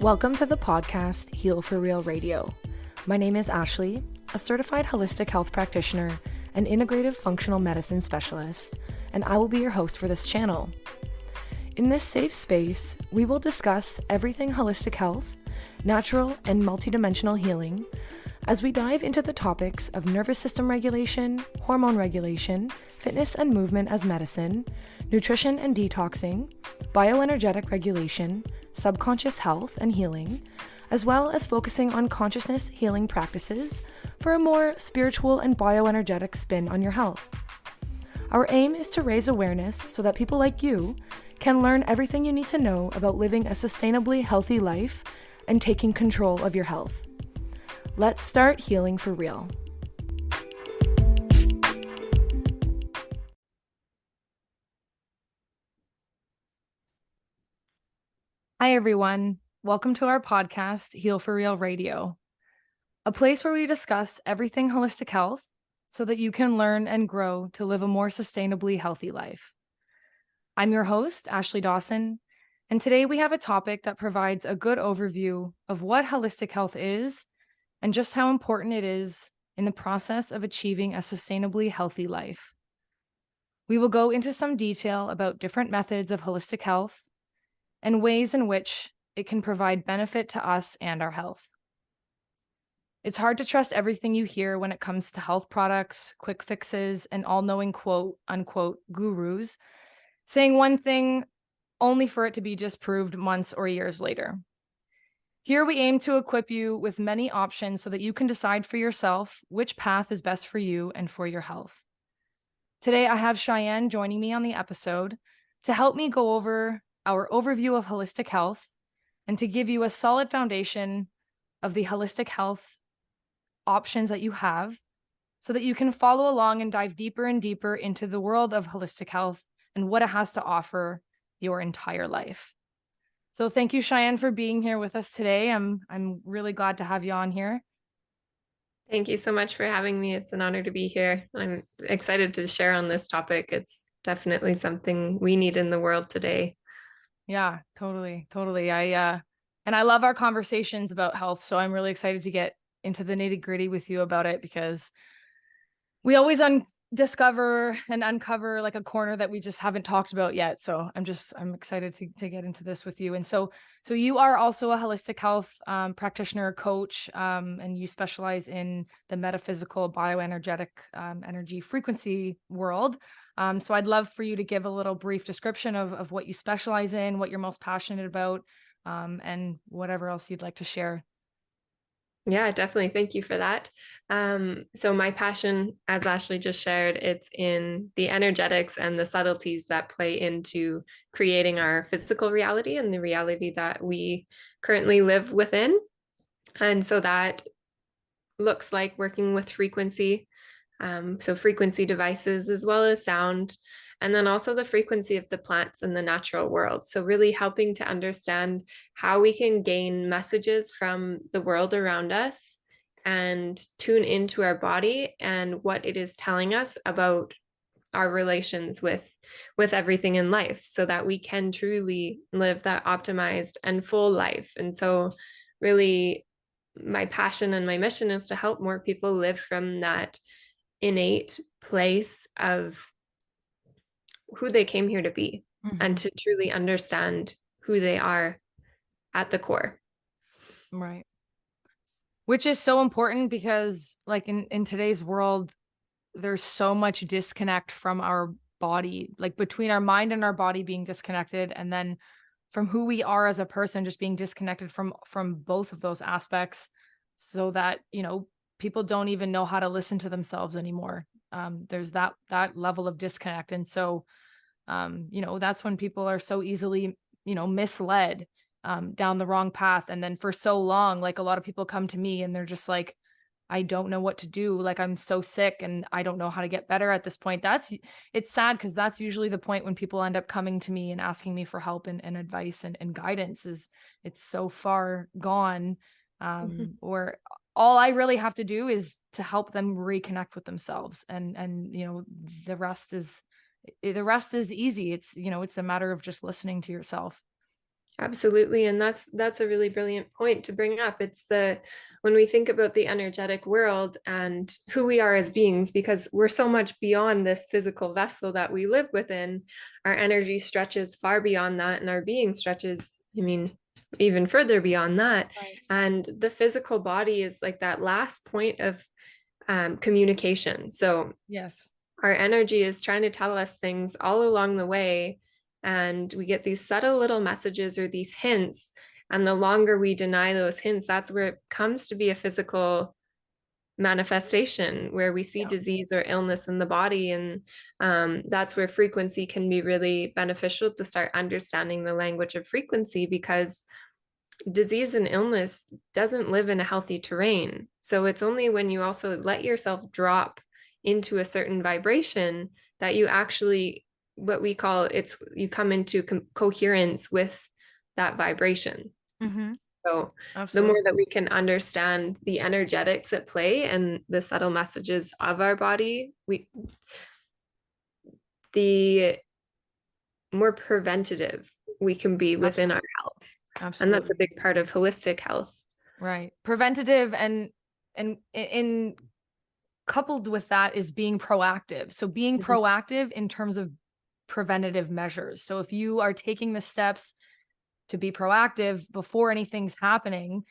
Welcome to the podcast Heal for Real Radio. My name is Ashley, a certified holistic health practitioner and integrative functional medicine specialist, and I will be your host for this channel. In this safe space, we will discuss everything holistic health, natural and multidimensional healing, as we dive into the topics of nervous system regulation, hormone regulation, fitness and movement as medicine, nutrition and detoxing, bioenergetic regulation, subconscious health and healing, as well as focusing on consciousness healing practices for a more spiritual and bioenergetic spin on your health. Our aim is to raise awareness so that people like you can learn everything you need to know about living a sustainably healthy life and taking control of your health. Let's start healing for real. Hi, everyone. Welcome to our podcast, Heal for Real Radio, a place where we discuss everything holistic health so that you can learn and grow to live a more sustainably healthy life. I'm your host, Ashley Dawson, and today we have a topic that provides a good overview of what holistic health is and just how important it is in the process of achieving a sustainably healthy life. We will go into some detail about different methods of holistic health and ways in which it can provide benefit to us and our health. It's hard to trust everything you hear when it comes to health products, quick fixes, and all-knowing quote, unquote, gurus saying one thing only for it to be disproved months or years later. Here we aim to equip you with many options so that you can decide for yourself which path is best for you and for your health. Today, I have Cheyenne joining me on the episode to help me go over our overview of holistic health and to give you a solid foundation of the holistic health options that you have so that you can follow along and dive deeper and deeper into the world of holistic health and what it has to offer your entire life. So thank you, Cheyenne, for being here with us today. I'm really glad to have you on here. Thank you so much for having me. It's an honor to be here. I'm excited to share on this topic. It's definitely something we need in the world today. Yeah, totally. And I love our conversations about health. So I'm really excited to get into the nitty-gritty with you about it because we always discover and uncover like a corner that we just haven't talked about yet. So I'm excited to get into this with you. And so you are also a holistic health practitioner, coach, and you specialize in the metaphysical, bioenergetic, energy frequency world. So I'd love for you to give a little brief description of what you specialize in, what you're most passionate about, and whatever else you'd like to share. Yeah, definitely. Thank you for that. So my passion, as Ashley just shared, it's in the energetics and the subtleties that play into creating our physical reality and the reality that we currently live within. And so that looks like working with frequency. So frequency devices as well as sound, and then also the frequency of the plants in the natural world. So really helping to understand how we can gain messages from the world around us and tune into our body and what it is telling us about our relations with everything in life so that we can truly live that optimized and full life. And so really my passion and my mission is to help more people live from that innate place of who they came here to be and to truly understand who they are at the core. Right. Which is so important because like in today's world, there's so much disconnect from our body, like between our mind and our body being disconnected, and then from who we are as a person, just being disconnected from both of those aspects so that, people don't even know how to listen to themselves anymore. There's that level of disconnect. And so, that's when people are so easily, misled down the wrong path. And then for so long, like a lot of people come to me and they're just like, I don't know what to do. Like, I'm so sick and I don't know how to get better at this point. It's sad because that's usually the point when people end up coming to me and asking me for help and advice and guidance. Is it's so far gone. Or all I really have to do is to help them reconnect with themselves. And the rest is easy. It's a matter of just listening to yourself. Absolutely. And that's a really brilliant point to bring up. It's the when we think about the energetic world and who we are as beings, because we're so much beyond this physical vessel that we live within, our energy stretches far beyond that, and our being stretches, I mean, even further beyond that. Right. And the physical body is like that last point of communication. So Yes. our energy is trying to tell us things all along the way, and we get these subtle little messages or these hints, and the longer we deny those hints, that's where it comes to be a physical manifestation where we see Yeah. disease or illness in the body. And that's where frequency can be really beneficial, to start understanding the language of frequency, because disease and illness doesn't live in a healthy terrain. So it's only when you also let yourself drop into a certain vibration that you actually, what we call, it's you come into coherence with that vibration. Mm-hmm. So the more Absolutely. that we can understand the energetics at play and the subtle messages of our body, the more preventative we can be within our Absolutely. health. And that's a Absolutely. big part of holistic health. Right. Preventative and in coupled with that is being proactive. So being Mhm. proactive in terms of preventative measures. So if you are taking the steps to be proactive before anything's happening,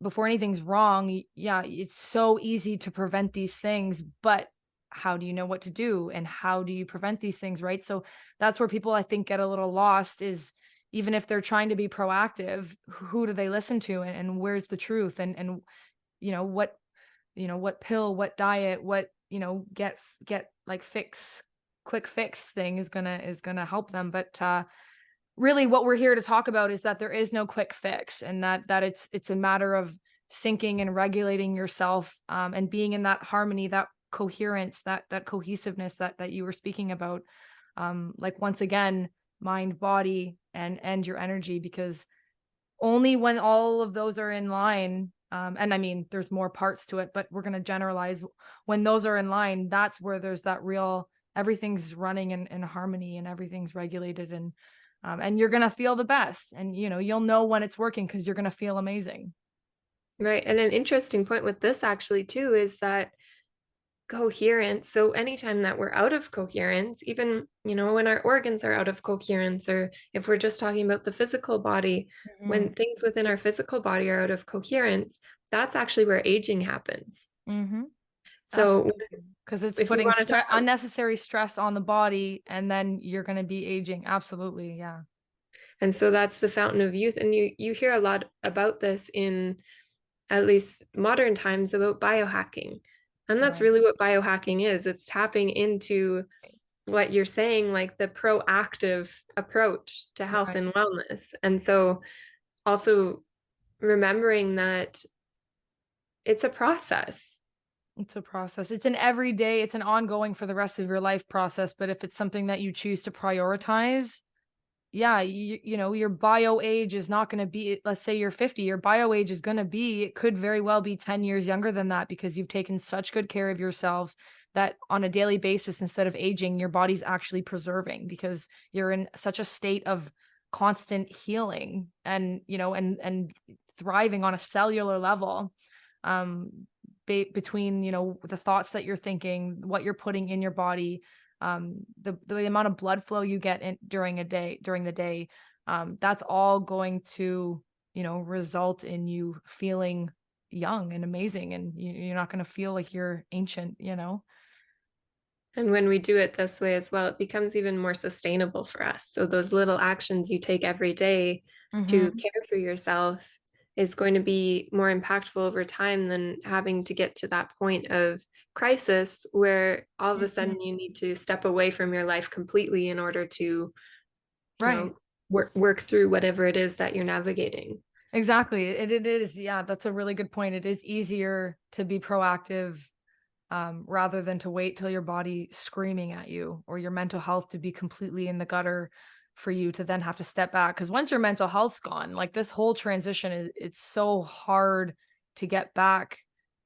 before anything's wrong, yeah, it's so easy to prevent these things, but how do you know what to do and how do you prevent these things, right? So that's where people I think get a little lost is even if they're trying to be proactive, who do they listen to and where's the truth and you know what what pill, what diet, what get like quick fix thing is gonna help them, but really what we're here to talk about is that there is no quick fix and that it's a matter of syncing and regulating yourself and being in that harmony, that coherence, that cohesiveness that you were speaking about, like once again, mind, body, and your energy, because only when all of those are in line, and I mean there's more parts to it, but we're going to generalize, when those are in line, that's where there's that real everything's running in harmony and everything's regulated, and you're going to feel the best, and you'll know when it's working because you're going to feel amazing. Right. And an interesting point with this actually too is that coherence. So anytime that we're out of coherence, even, when our organs are out of coherence, or if we're just talking about the physical body, Mhm. when things within our physical body are out of coherence, that's actually where aging happens. Mhm. So Absolutely. Because it's if we putting want to talk about, unnecessary stress on the body, and then you're going to be aging. Absolutely, yeah. and so that's the fountain of youth. And you hear a lot about this in at least modern times about biohacking. And that's Right. really what biohacking is. It's tapping into what you're saying, like the proactive approach to health Right. and wellness. And so also remembering that it's a process. It's a process. It's an everyday, it's an ongoing for the rest of your life process. But if it's something that you choose to prioritize, yeah, your bio age is not going to be, let's say you're 50, your bio age is going to be, it could very well be 10 years younger than that because you've taken such good care of yourself that on a daily basis, instead of aging, your body's actually preserving because you're in such a state of constant healing and thriving on a cellular level. Um, between the thoughts that you're thinking, what you're putting in your body, the amount of blood flow you get in during the day, that's all going to result in you feeling young and amazing, and you're not going to feel like you're ancient. And when we do it this way as well, it becomes even more sustainable for us. So those little actions you take every day to Hmm. care for yourself is going to be more impactful over time than having to get to that point of crisis where all of a Hmm. sudden you need to step away from your life completely in order to, Right. work through whatever it is that you're navigating. Exactly. It is, yeah, that's a really good point. It is easier to be proactive, rather than to wait till your body screaming at you or your mental health to be completely in the gutter for you to then have to step back. Because once your mental health's gone, like this whole transition is, it's so hard to get back,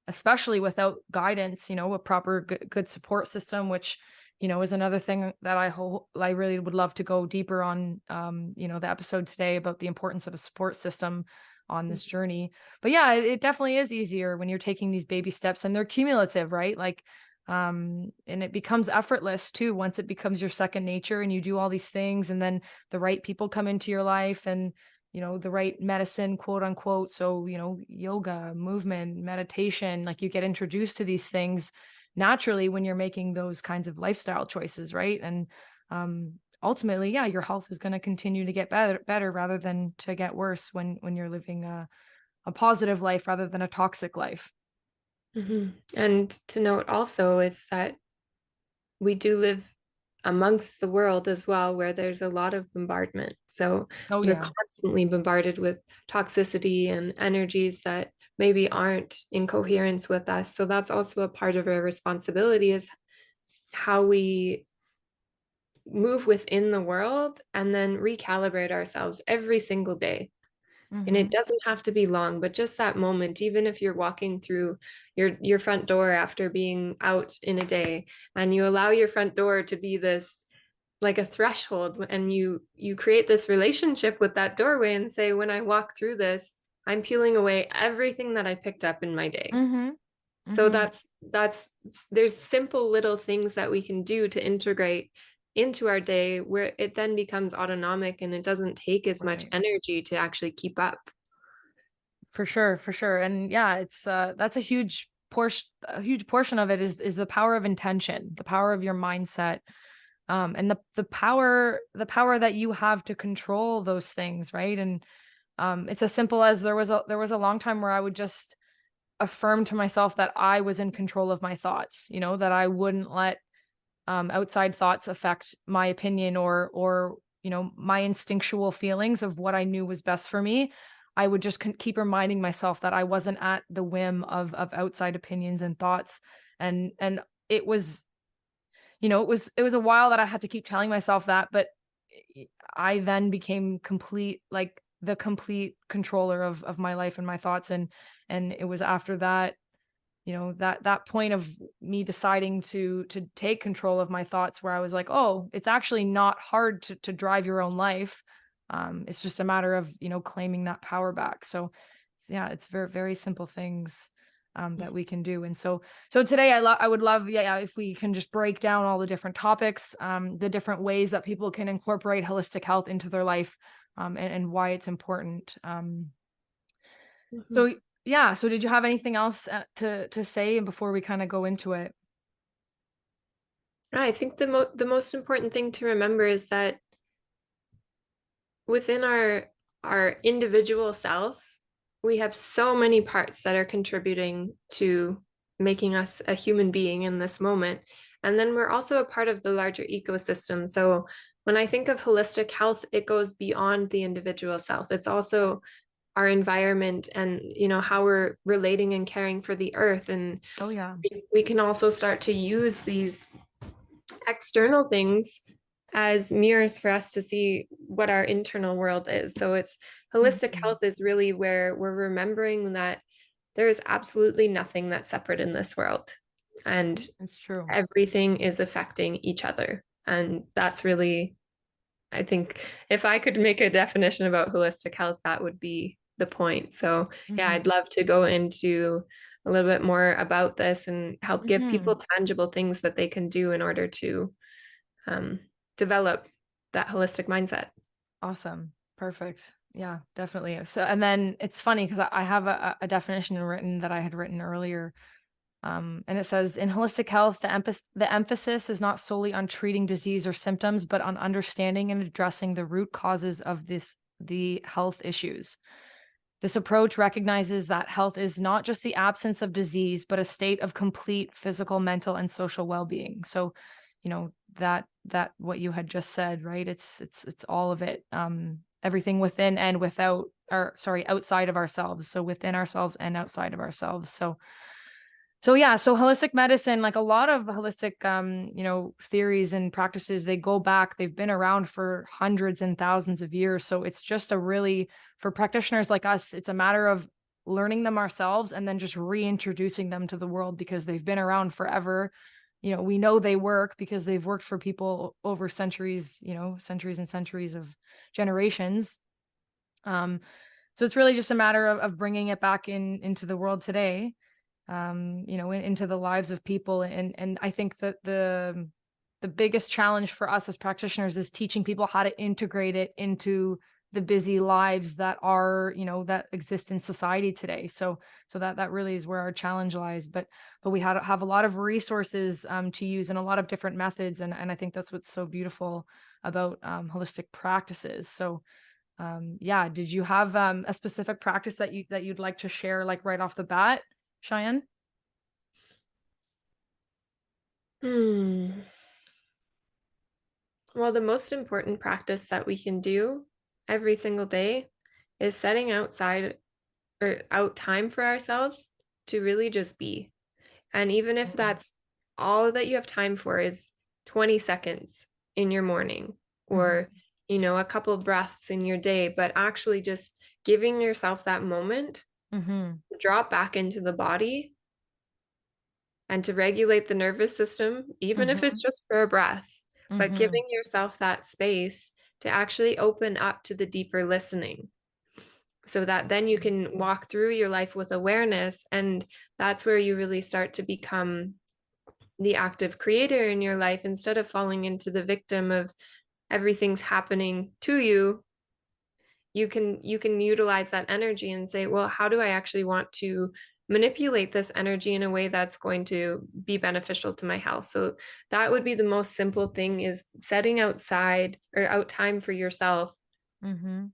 especially without guidance, a proper good support system, which is another thing that I really would love to go deeper on, the episode today about the importance of a support system on this journey. But yeah, it definitely is easier when you're taking these baby steps and they're cumulative, right? Like, and it becomes effortless too once it becomes your second nature and you do all these things, and then the right people come into your life, and the right medicine, quote unquote. So, yoga, movement, meditation, like you get introduced to these things naturally when you're making those kinds of lifestyle choices, right? And ultimately, yeah, your health is going to continue to get better rather than to get worse when you're living a positive life rather than a toxic life. And to note also is that we do live amongst the world as well, where there's a lot of bombardment. So Oh we're yeah. constantly bombarded with toxicity and energies that maybe aren't in coherence with us. So that's also a part of our responsibility, is how we move within the world and then recalibrate ourselves every single day. And it Mm-hmm. doesn't have to be long, but just that moment, even if you're walking through your front door after being out in a day, and you allow your front door to be this, like a threshold, and you create this relationship with that doorway and say, when I walk through this, I'm peeling away everything that I picked up in my day. Mm-hmm. So Mm-hmm. that's there's simple little things that we can do to integrate into our day, where it then becomes autonomic and it doesn't take as much Right. energy to actually keep up. For sure, for sure. And yeah, it's that's a huge portion of it is the power of intention, the power of your mindset. And the power that you have to control those things, right? And it's as simple as there was a long time where I would just affirm to myself that I was in control of my thoughts, that I wouldn't let outside thoughts affect my opinion or my instinctual feelings of what I knew was best for me. I would just keep reminding myself that I wasn't at the whim of outside opinions and thoughts, and it was it was a while that I had to keep telling myself that, but I then became the complete controller of my life and my thoughts, and it was after that, that point of me deciding to take control of my thoughts, where I was like, oh, it's actually not hard to drive your own life. It's just a matter of claiming that power back. So yeah, it's very very simple things that we can do. And so today I would love, yeah, if we can just break down all the different topics, the different ways that people can incorporate holistic health into their life, and why it's important. Mhm. So yeah, so did you have anything else to say before we kind of go into it? I think the most important thing to remember is that within our individual self, we have so many parts that are contributing to making us a human being in this moment. And then we're also a part of the larger ecosystem. So when I think of holistic health, it goes beyond the individual self. It's also our environment, and how we're relating and caring for the earth. And Oh yeah. we can also start to use these external things as mirrors for us to see what our internal world is. So it's holistic Mhm. health is really where we're remembering that there is absolutely nothing that's separate in this world, and It's true. everything is affecting each other. And that's really, I think, if I could make a definition about holistic health, that would be the point. So yeah, I'd Mhm. love to go into a little bit more about this and help give Mhm. people tangible things that they can do in order to um, develop that holistic mindset. Awesome. Perfect. Yeah, definitely. So, and then it's funny because I have a definition written that I had written earlier. And it says, in holistic health, the emphasis is not solely on treating disease or symptoms, but on understanding and addressing the root causes of the health issues. This approach recognizes that health is not just the absence of disease, but a state of complete physical, mental, and social well-being. So, that what you had just said, right? It's all of it. Everything within and without, or sorry, outside of ourselves. So within ourselves and outside of ourselves. So yeah, so holistic medicine, like a lot of holistic theories and practices, they go back, they've been around for hundreds and thousands of years. So it's just a really, for practitioners like us, it's a matter of learning them ourselves and then just reintroducing them to the world because they've been around forever. we know they work because they've worked for people over centuries, centuries and centuries of generations. Um, so it's really just a matter of bringing it back into the world today, into the lives of people. And I think that the biggest challenge for us as practitioners is teaching people how to integrate it into the busy lives that that exist in society today. So that really is where our challenge lies. But we have a lot of resources to use and a lot of different methods, and I think that's what's so beautiful about holistic practices. So yeah, did you have a specific practice that you'd like to share, like right off the bat, Cheyenne? Hmm. Well, the most important practice that we can do every single day is setting outside or out time for ourselves to really just be. And even if Mm. that's all that you have time for is 20 seconds in your morning Mhm. or, a couple of breaths in your day, but actually just giving yourself that moment Mhm. to drop back into the body and to regulate the nervous system, even if it's Mhm. just for a breath, but Mhm. giving yourself that space to actually open up to the deeper listening so that then you can walk through your life with awareness. And that's where you really start to become the active creator in your life instead of falling into the victim of everything's happening to you. You can utilize that energy and say, well, how do I actually want to manipulate this energy in a way that's going to be beneficial to my health? So that would be the most simple thing, is setting outside or out time for yourself Mhm.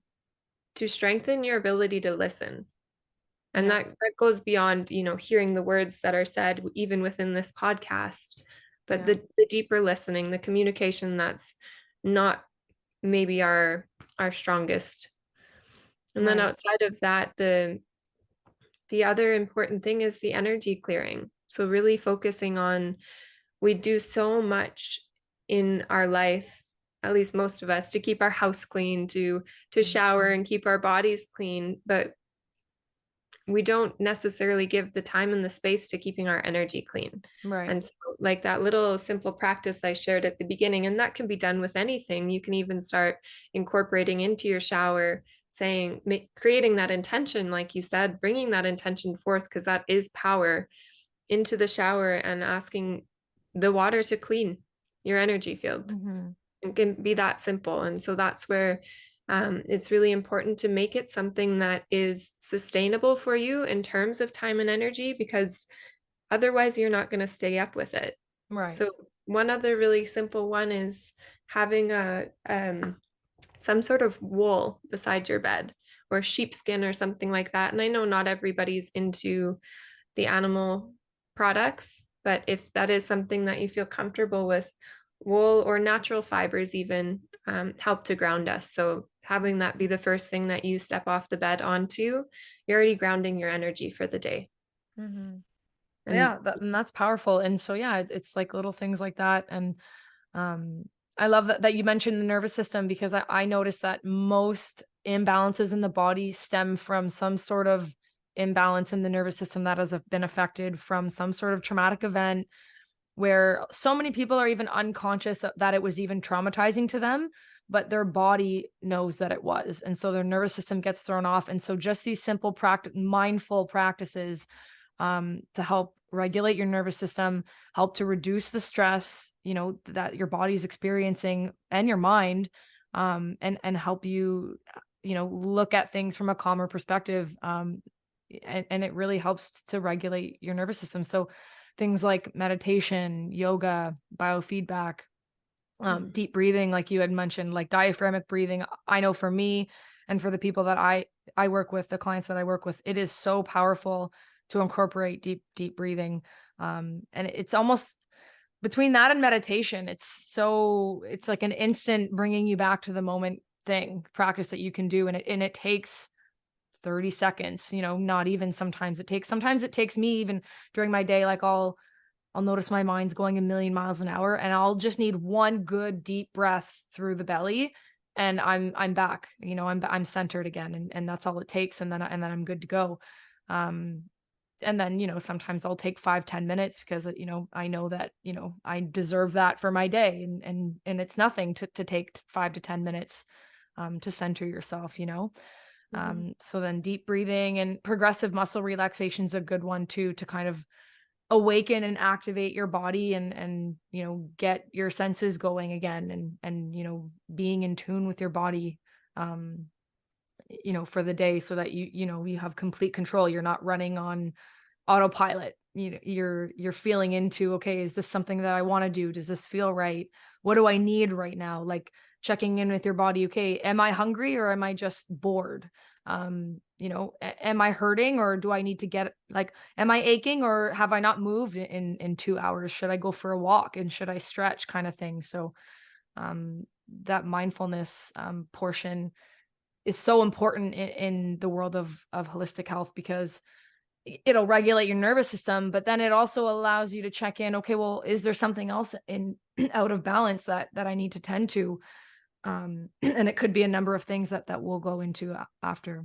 to strengthen your ability to listen. And Yeah. that goes beyond, hearing the words that are said even within this podcast, but Yeah. the deeper listening, the communication that's not maybe our strongest. And then Right. outside of that, the other important thing is the energy clearing. So really focusing on, we do so much in our life, at least most of us, to keep our house clean, to Mm. shower and keep our bodies clean, but we don't necessarily give the time and the space to keeping our energy clean. Right. And so, like that little simple practice I shared at the beginning, and that can be done with anything. You can even start incorporating into your shower, saying, creating that intention, like you said, bringing that intention forth, because that is power, into the shower and asking the water to clean your energy field. Mhm. It can be that simple. And so that's where it's really important to make it something that is sustainable for you in terms of time and energy, because otherwise you're not going to stay up with it. Right. So one other really simple one is having some sort of wool beside your bed, or sheepskin or something like that. And I know not everybody's into the animal products, but if that is something that you feel comfortable with, wool or natural fibers even help to ground us. So having that be the first thing that you step off the bed onto, you're already grounding your energy for the day. Mhm. And Yeah, and that's powerful. And so yeah, it's like little things like that. And um I love that you mentioned the nervous system, because I noticed that most imbalances in the body stem from some sort of imbalance in the nervous system that has been affected from some sort of traumatic event, where so many people are even unconscious that it was even traumatizing to them, but their body knows that it was. And so their nervous system gets thrown off. And so just these simple mindful practices to help regulate your nervous system, help to reduce the stress, that your body's experiencing, and your mind, and help you, look at things from a calmer perspective. And it really helps to regulate your nervous system. So things like meditation, yoga, biofeedback, mm, deep breathing, like you had mentioned, like diaphragmatic breathing. I know for me and for the people that I work with, the clients that I work with, it is so powerful to incorporate deep breathing. And it's almost between that and meditation, it's like an instant bringing you back to the moment thing practice that you can do, and it takes 30 seconds, not even. Sometimes it takes me even during my day, like I'll notice my mind's going a million miles an hour, and I'll just need one good deep breath through the belly, and I'm back. I'm centered again, and that's all it takes, and then I'm good to go. Um and then, sometimes I'll take 5-10 minutes because, I know that, I deserve that for my day, and it's nothing to take 5 to 10 minutes to center yourself. Mhm. So then deep breathing and progressive muscle relaxation is a good one too, to kind of awaken and activate your body, and get your senses going again, and being in tune with your body, um for the day, so that you have complete control. You're not running on autopilot. You're feeling into, okay, is this something that I want to do? Does this feel right? What do I need right now? Like, checking in with your body. Okay, am I hungry, or am I just bored? Am I hurting, or do I need to get, like, am I aching, or have I not moved in 2 hours? Should I go for a walk, and should I stretch, kind of thing? So that mindfulness portion is so important in the world of holistic health, because it'll regulate your nervous system, but then it also allows you to check in. Okay, well, is there something else in out of balance that I need to tend to? And it could be a number of things that we'll go into after.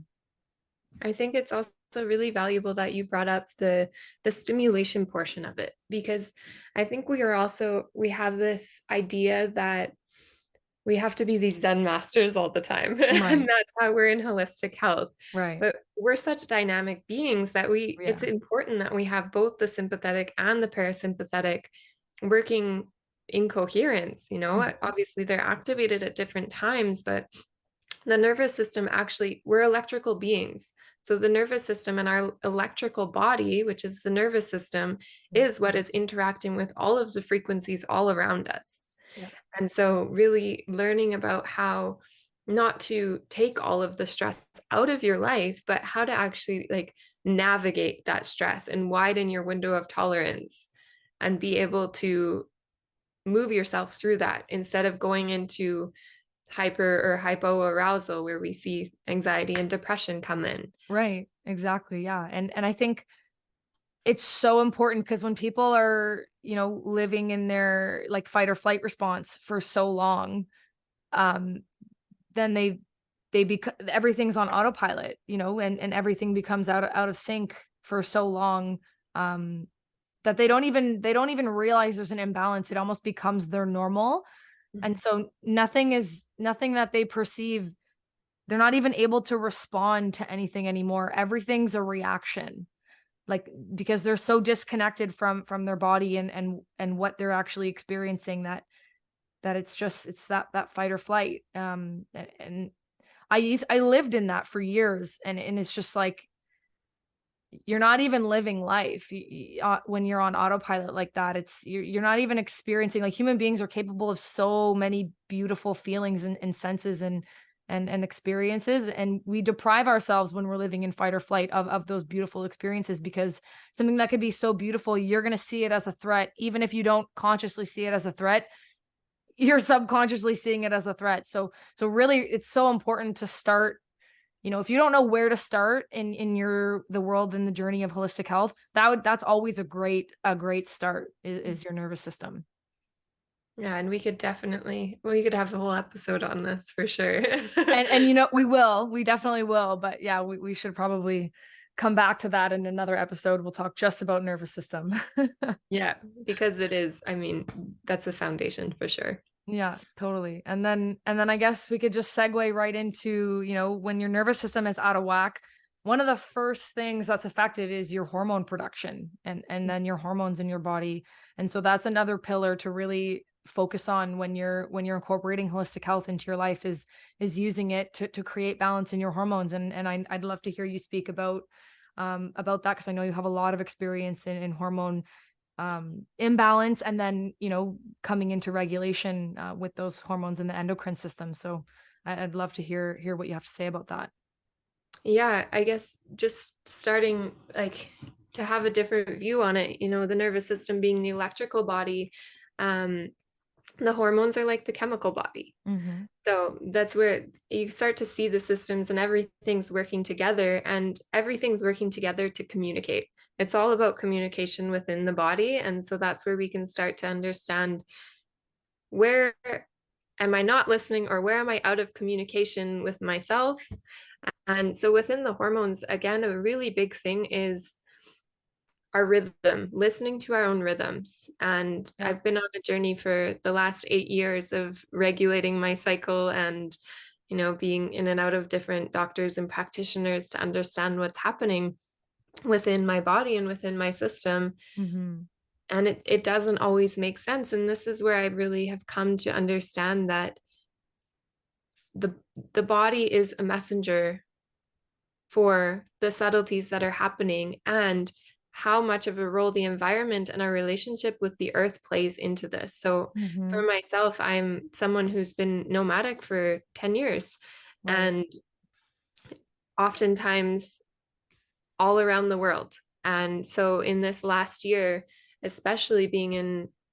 I think it's also really valuable that you brought up the stimulation portion of it, because I think we have this idea that we have to be these Zen masters all the time. And Right. that's how we're in holistic health. Right. But we're such dynamic beings that it's Yeah. important that we have both the sympathetic and the parasympathetic working in coherence. Mhm. Obviously they're activated at different times, but the nervous system, actually, we're electrical beings. So the nervous system and our electrical body, which is the nervous system, Yeah. is what is interacting with all of the frequencies all around us. Yeah. And so really learning about how not to take all of the stress out of your life, but how to actually like navigate that stress and widen your window of tolerance and be able to move yourself through that instead of going into hyper or hypoarousal where we see anxiety and depression come in. Right. Exactly. Yeah. And I think it's so important, because when people are, living in their, like, fight or flight response for so long, um, then everything's on autopilot, and everything becomes out of sync for so long, um, that they don't even realize there's an imbalance. It almost becomes their normal. And Mhm. so nothing that they perceive, they're not even able to respond to anything anymore. Everything's a reaction, like, because they're so disconnected from their body, and what they're actually experiencing, that it's that fight or flight. And I lived in that for years, and it's just like, you're not even living life when you're on autopilot like that. You're not even experiencing, like, human beings are capable of so many beautiful feelings, and senses, and experiences, and we deprive ourselves when we're living in fight or flight of those beautiful experiences, because something that could be so beautiful, you're going to see it as a threat. Even if you don't consciously see it as a threat, you're subconsciously seeing it as a threat. So really, it's so important to start. If you don't know where to start in the world and the journey of holistic health, that's always a great start, is your nervous system. Yeah, and we could have a whole episode on this for sure. And we definitely will, but yeah, we should probably come back to that in another episode. We'll talk just about nervous system. Yeah, because it is, I mean, that's a foundation for sure. Yeah, totally. And then I guess we could just segue right into, when your nervous system is out of whack, one of the first things that's affected is your hormone production, and then your hormones in your body. And so that's another pillar to really focus on when you're incorporating holistic health into your life, is using it to create balance in your hormones. And I'd love to hear you speak about that, because I know you have a lot of experience in hormone imbalance, and then coming into regulation with those hormones in the endocrine system. So I'd love to hear what you have to say about that. Yeah, I guess just starting like to have a different view on it, the nervous system being the electrical body, um, the hormones are like the chemical body. Hmm. So that's where you start to see the systems and everything's working together, and everything's working together to communicate. It's all about communication within the body. And so that's where we can start to understand, where am I not listening, or where am I out of communication with myself? And so within the hormones, again, a really big thing is our rhythm, listening to our own rhythms. And Yeah. I've been on a journey for the last 8 years of regulating my cycle and, being in and out of different doctors and practitioners to understand what's happening within my body and within my system. Mm-hmm. And it doesn't always make sense. And this is where I really have come to understand that the the body is a messenger for the subtleties that are happening and how much of a role the environment and our relationship with the earth plays into this. So for Mm-hmm. myself, I'm someone who's been nomadic for 10 years Right. and oftentimes all around the world. And so in this last year, especially being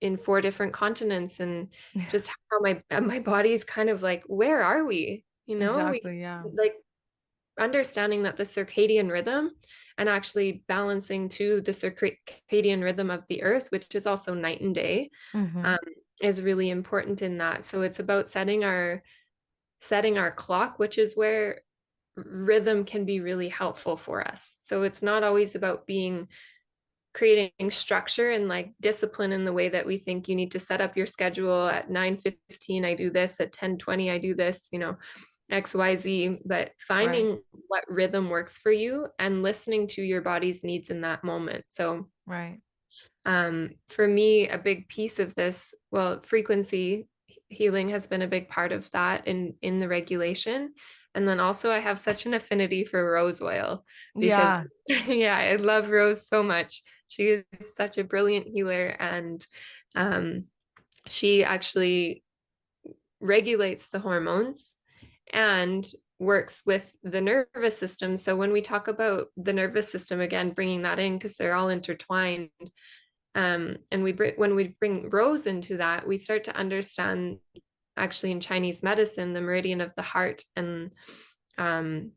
in four different continents and just how my body's kind of like, where are we? We Exactly. Yeah. like understanding that the circadian rhythm and actually balancing to the circadian rhythm of the earth, which is also night and day, Mm-hmm. um, is really important in that. So it's about setting our clock, which is where rhythm can be really helpful for us. So it's not always about being creating structure and like discipline in the way that we think you need to set up your schedule at 9:15 I do this, at 10:20 I do this, XYZ, but Right. finding what rhythm works for you and listening to your body's needs in that moment. So Right. for me, a big piece of this, well, frequency healing has been a big part of that in the regulation. And then also I have such an affinity for rose oil because Yeah. yeah, I love Rose so much. She is such a brilliant healer and um, she actually regulates the hormones and works with the nervous system. So when we talk about the nervous system, again, bringing that in because they're all intertwined, and when we bring Rose into that, we start to understand actually in Chinese medicine the meridian of the heart and um,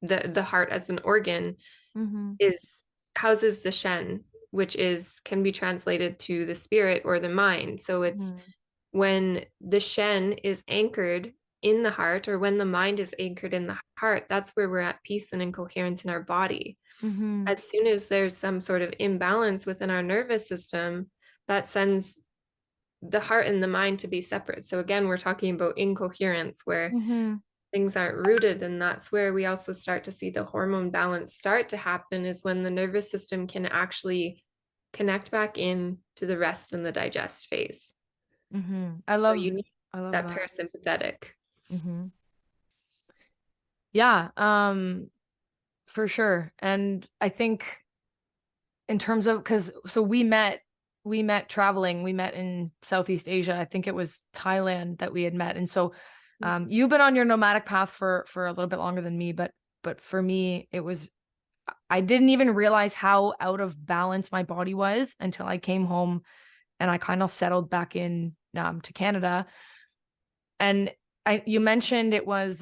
the heart as an organ Mm-hmm. is houses the Shen, which is can be translated to the spirit or the mind. So it's Mm-hmm. when the Shen is anchored in the heart or when the mind is anchored in the heart, that's where we're at peace and in coherence in our body. Mm-hmm. As soon as there's some sort of imbalance within our nervous system, that sends the heart and the mind to be separate. So again, we're talking about incoherence where Mm-hmm. things aren't rooted. And that's where we also start to see the hormone balance start to happen is when the nervous system can actually connect back in to the rest and the digest phase. Mm-hmm. So you need I love that that. parasympathetic. Mm-hmm. Yeah. For sure. And I think in terms of, because so we met traveling, we met in Southeast Asia. I think it was Thailand that we had met. And so you've been on your nomadic path for a little bit longer than me, but for me it was, I didn't even realize how out of balance my body was until I came home and I kind of settled back in to Canada. And you mentioned it was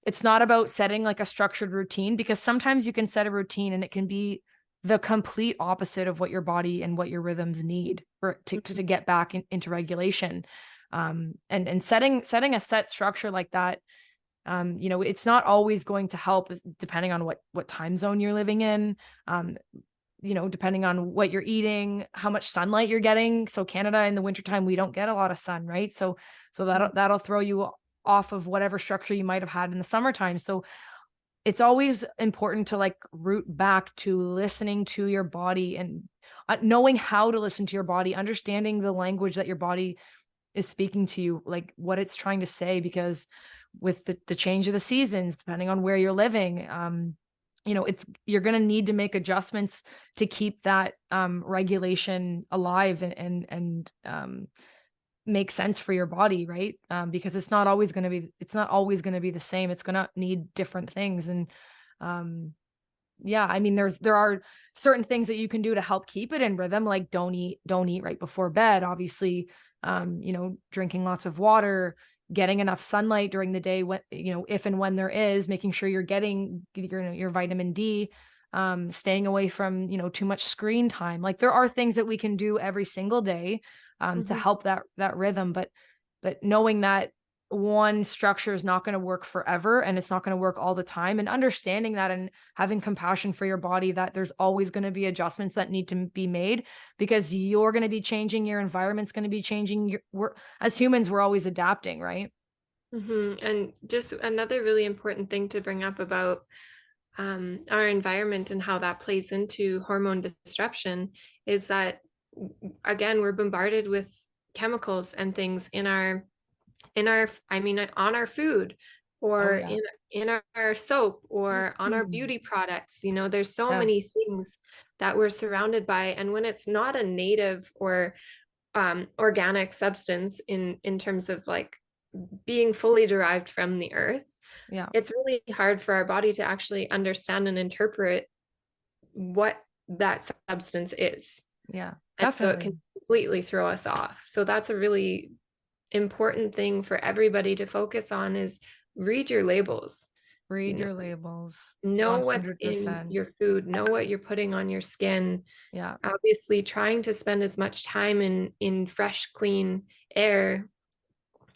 it's not about setting like a structured routine, because sometimes you can set a routine and it can be the complete opposite of what your body and what your rhythms need for to get back into regulation. And setting a set structure like that, it's not always going to help, depending on what time zone you're living in. Depending on what you're eating, how much sunlight you're getting. So Canada in the wintertime, we don't get a lot of sun, right? So that'll throw you off of whatever structure you might have had in the summertime. So it's always important to like root back to listening to your body and knowing how to listen to your body, understanding the language that your body is speaking to you, like what it's trying to say, because with the change of the seasons, depending on where you're living, you're going to need to make adjustments to keep that regulation alive and make sense for your body, right? Because it's not always going to be the same. It's going to need different things. And yeah, I mean, there are certain things that you can do to help keep it in rhythm, like don't eat right before bed, obviously. Drinking lots of water, getting enough sunlight during the day, when if and when there is, making sure you're getting your vitamin D, staying away from too much screen time. Like there are things that we can do every single day to Mhm. help that rhythm, but knowing that one structure is not going to work forever, and it's not going to work all the time, and understanding that and having compassion for your body, that there's always going to be adjustments that need to be made, because you're going to be changing, your environment's going to be changing. We're, as humans, we're always adapting, right? And just another really important thing to bring up about our environment and how that plays into hormone disruption is that, again, we're bombarded with chemicals and things I mean, on our food, Oh or yeah. in our soap, or on our Mhm. beauty products. There's so many Yes. things that we're surrounded by, and when it's not a native or organic substance in terms of like being fully derived from the earth, Yeah. it's really hard for our body to actually understand and interpret what that substance is. Yeah, And so it can definitely. completely throw us off. So that's a really important thing for everybody to focus on, is read your labels. You Read know, your labels. know what's in 100%. your food, know what you're putting on your skin. Yeah. Obviously, trying to spend as much time in fresh, clean air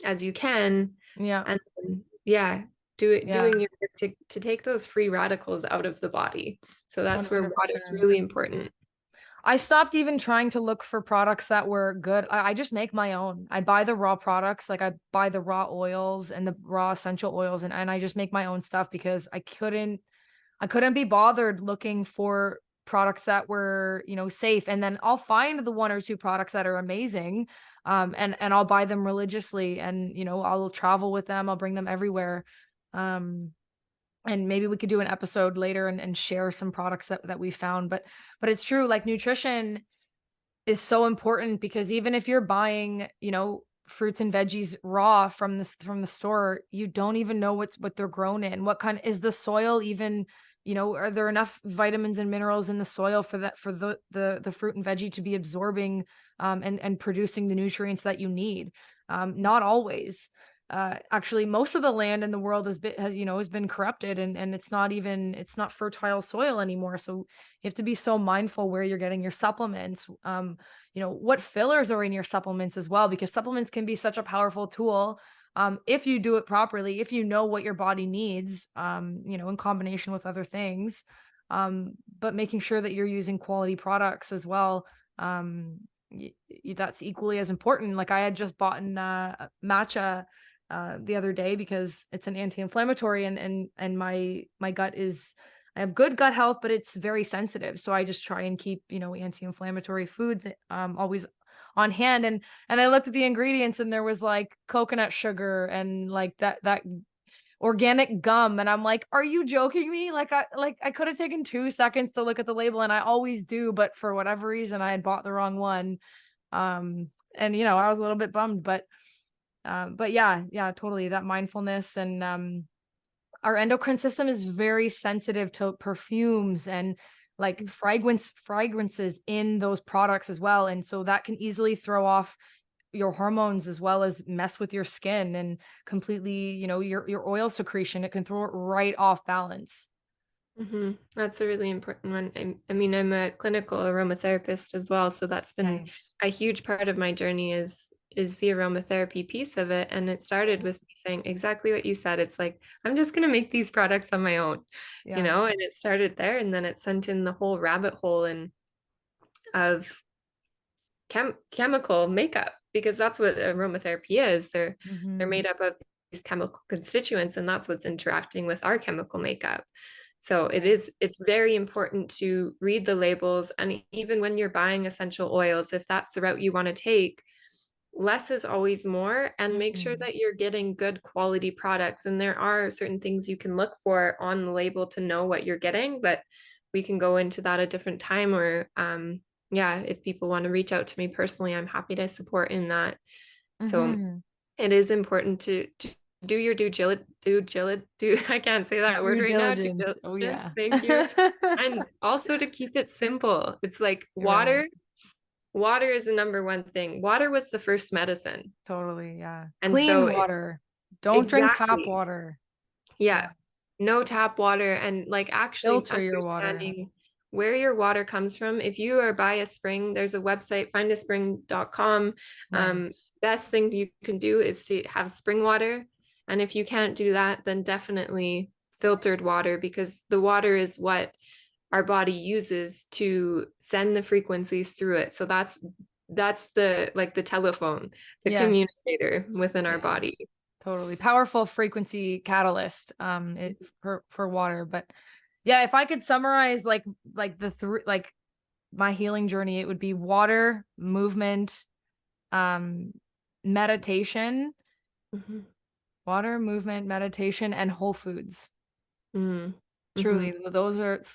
as you can, Yeah. and then, yeah, Yeah. doing your work to take those free radicals out of the body. So that's where water is 100%. really important. I stopped even trying to look for products that were good. I just make my own. I buy the raw products, like I buy the raw oils and the raw essential oils, and I just make my own stuff, because I couldn't be bothered looking for products that were, safe. And then I'll find the one or two products that are amazing. And I'll buy them religiously, and I'll travel with them, I'll bring them everywhere. Um, and maybe we could do an episode later and share some products that we found. But it's true, like nutrition is so important, because even if you're buying, fruits and veggies raw from the store, you don't even know what they're grown in. What kind is the soil even, are there enough vitamins and minerals in the soil for that, for the fruit and veggie to be absorbing and producing the nutrients that you need? Not always. Actually, most of the land in the world has been corrupted, and it's not fertile soil anymore. So you have to be so mindful where you're getting your supplements. What fillers are in your supplements as well, because supplements can be such a powerful tool, if you do it properly, if you know what your body needs, in combination with other things. But making sure that you're using quality products as well. That's equally as important. Like I had just bought matcha the other day, because it's an anti-inflammatory, and my gut is, I have good gut health, but it's very sensitive. So I just try and keep, anti-inflammatory foods always on hand. And I looked at the ingredients, and there was like coconut sugar and like that organic gum, and I'm like, are you joking me? Like I could have taken 2 seconds to look at the label, and I always do, but for whatever reason I had bought the wrong one. And I was a little bit bummed, but yeah, totally, that mindfulness. And our endocrine system is very sensitive to perfumes and like fragrances in those products as well, and so that can easily throw off your hormones, as well as mess with your skin and completely, your oil secretion. It can throw it right off balance. That's a really important one. I mean, I'm a clinical aromatherapist as well, so that's been Nice. a huge part of my journey, is the aromatherapy piece of it. And it started Yeah. with me saying exactly what you said. It's like, I'm just going to make these products on my own, Yeah. and it started there, and then it sent in the whole rabbit hole of chemical makeup, because that's what aromatherapy is. They're Hmm. made up of these chemical constituents, and that's what's interacting with our chemical makeup. So Yes. it's very important to read the labels, and even when you're buying essential oils, if that's the route you want to take, less is always more, and make sure Hmm. that you're getting good quality products. And there are certain things you can look for on the label to know what you're getting, but we can go into that a different time. Or yeah, if people want to reach out to me personally, I'm happy to support in that. So Hmm. it is important to do your do I can't say that word Due right now. Due diligence. Oh diligence, yeah. thank you. And also to keep it simple. It's like Right. water is the number one thing. Water was the first medicine. Totally. Yeah. And so Clean water. Don't drink tap exactly. water. Yeah. Yeah. No tap water, and like actually Filter your water. understanding where your water comes from. If you are by a spring, there's a website, findaspring.com. Nice. Best thing you can do is to have spring water. And if you can't do that, then definitely filtered water, because the water is what our body uses to send the frequencies through it. So that's the like the telephone, the Yes. communicator within our Yes. body. Totally. Powerful frequency catalyst it for water. But yeah, if I could summarize like the three like my healing journey, it would be water, movement, um meditation, Mhm. water, movement, meditation, and whole foods. Mm. Truly, Mhm.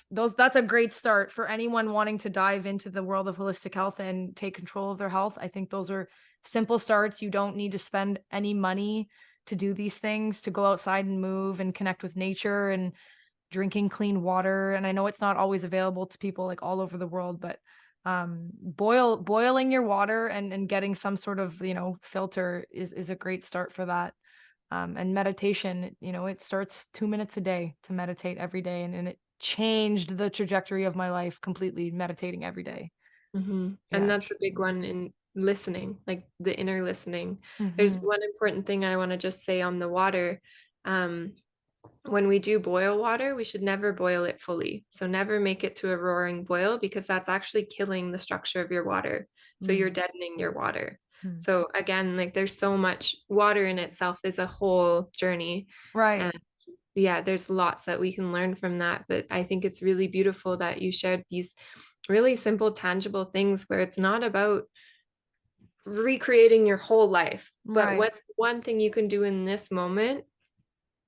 those that's a great start for anyone wanting to dive into the world of holistic health and take control of their health. I think those are simple starts. You don't need to spend any money to do these things, to go outside and move and connect with nature and drinking clean water. And I know it's not always available to people like all over the world, but boiling your water and getting some sort of, filter is a great start for that. And meditation, it starts 2 minutes a day to meditate every day. And it changed the trajectory of my life completely, meditating every day. And Yeah. that's a big one in listening, like the inner listening. There's Mm-hmm. one important thing I want to just say on the water. Um, when we do boil water, we should never boil it fully. So never make it to a roaring boil, because that's actually killing the structure of your water. So you're Mm-hmm. deadening your water. So again, like there's so much water in itself is a whole journey. Right. And yeah, there's lots that we can learn from that. But I think it's really beautiful that you shared these really simple, tangible things where it's not about recreating your whole life, but Right. what's one thing you can do in this moment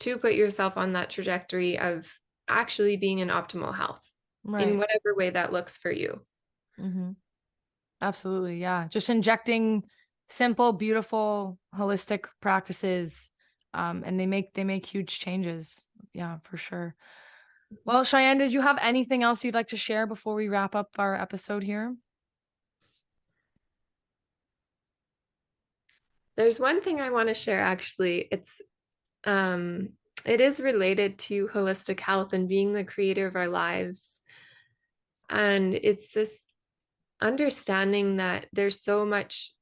to put yourself on that trajectory of actually being in optimal health in Right. whatever way that looks for you. Mm-hmm. Absolutely. Yeah. Just injecting simple, beautiful, holistic practices. And they make huge changes. Yeah, for sure. Well, Cheyenne, did you have anything else you'd like to share before we wrap up our episode here? There's one thing I want to share actually. It is related to holistic health and being the creator of our lives. And it's this understanding that there's so much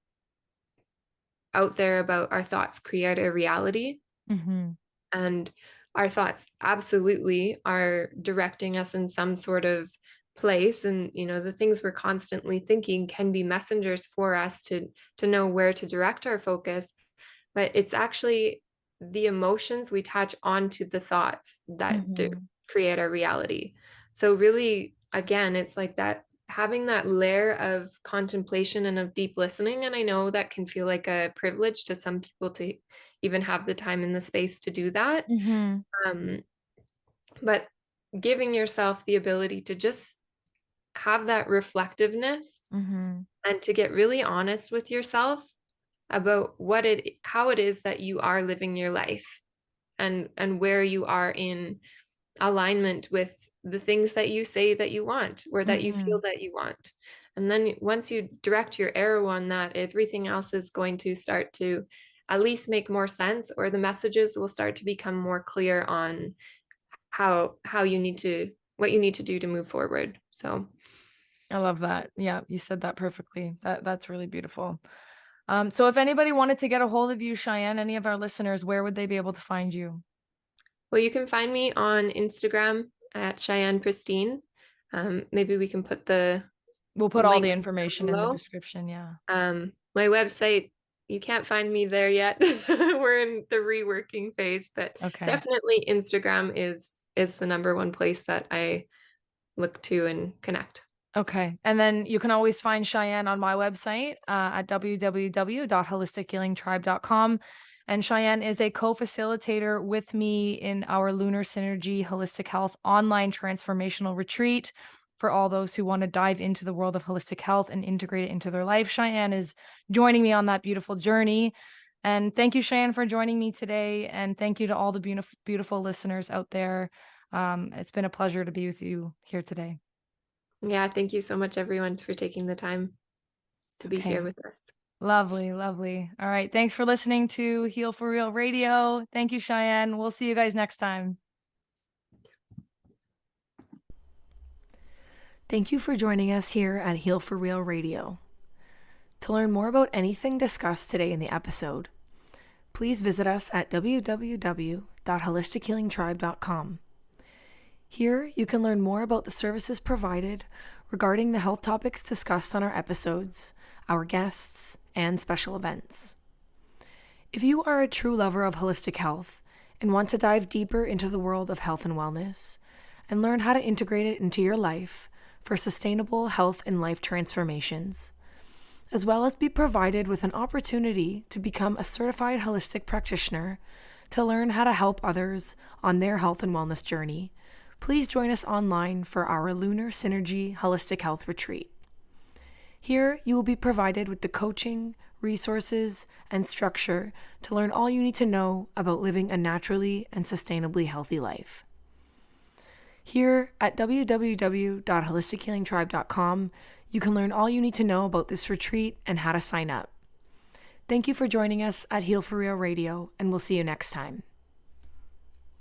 out there about our thoughts create a reality, Mm-hmm. and our thoughts absolutely are directing us in some sort of place. And the things we're constantly thinking can be messengers for us to know where to direct our focus. But it's actually the emotions we attach onto the thoughts that Mm-hmm. create our reality. So really, again, it's like that, having that layer of contemplation and of deep listening. And I know that can feel like a privilege to some people to even have the time and the space to do that. Mm-hmm. um, but giving yourself the ability to just have that reflectiveness Mm-hmm. and to get really honest with yourself about how it is that you are living your life, and where you are in alignment with the things that you say that you want, or that you Mm-hmm. feel that you want. And then once you direct your arrow on that, everything else is going to start to at least make more sense, or the messages will start to become more clear on how you need to what you need to do to move forward. So I love that. Yeah, you said that perfectly. That's really beautiful. So if anybody wanted to get a hold of you, Cheyenne, any of our listeners, where would they be able to find you? well, you can find me on Instagram at Cheyenne Pristine. Maybe we can put the We'll put all link the down information in the below. description. Yeah. My website, you can't find me there yet. We're in the reworking phase, but Okay. definitely Instagram is the number one place that I look to and connect. Okay. And then you can always find Cheyenne on my website at www.holistichealingtribe.com. And Cheyenne is a co-facilitator with me in our Lunar Synergy Holistic Health online transformational retreat for all those who want to dive into the world of holistic health and integrate it into their life. Cheyenne is joining me on that beautiful journey. And thank you, Cheyenne, for joining me today. And thank you to all the beautiful, beautiful listeners out there. It's been a pleasure to be with you here today. Yeah, thank you so much, everyone, for taking the time to be here Okay. with us. Lovely, lovely. All right. Thanks for listening to Heal for Real Radio. Thank you, Cheyenne. We'll see you guys next time. Thank you for joining us here at Heal for Real Radio. To learn more about anything discussed today in the episode, please visit us at www.holistichealingtribe.com. Here, you can learn more about the services provided regarding the health topics discussed on our episodes, our guests, and special events. If you are a true lover of holistic health and want to dive deeper into the world of health and wellness and learn how to integrate it into your life for sustainable health and life transformations, as well as be provided with an opportunity to become a certified holistic practitioner to learn how to help others on their health and wellness journey, please join us online for our Lunar Synergy Holistic Health Retreat. Here, you will be provided with the coaching, resources, and structure to learn all you need to know about living a naturally and sustainably healthy life. Here at www.holistichealingtribe.com, you can learn all you need to know about this retreat and how to sign up. Thank you for joining us at Heal for Real Radio, and we'll see you next time.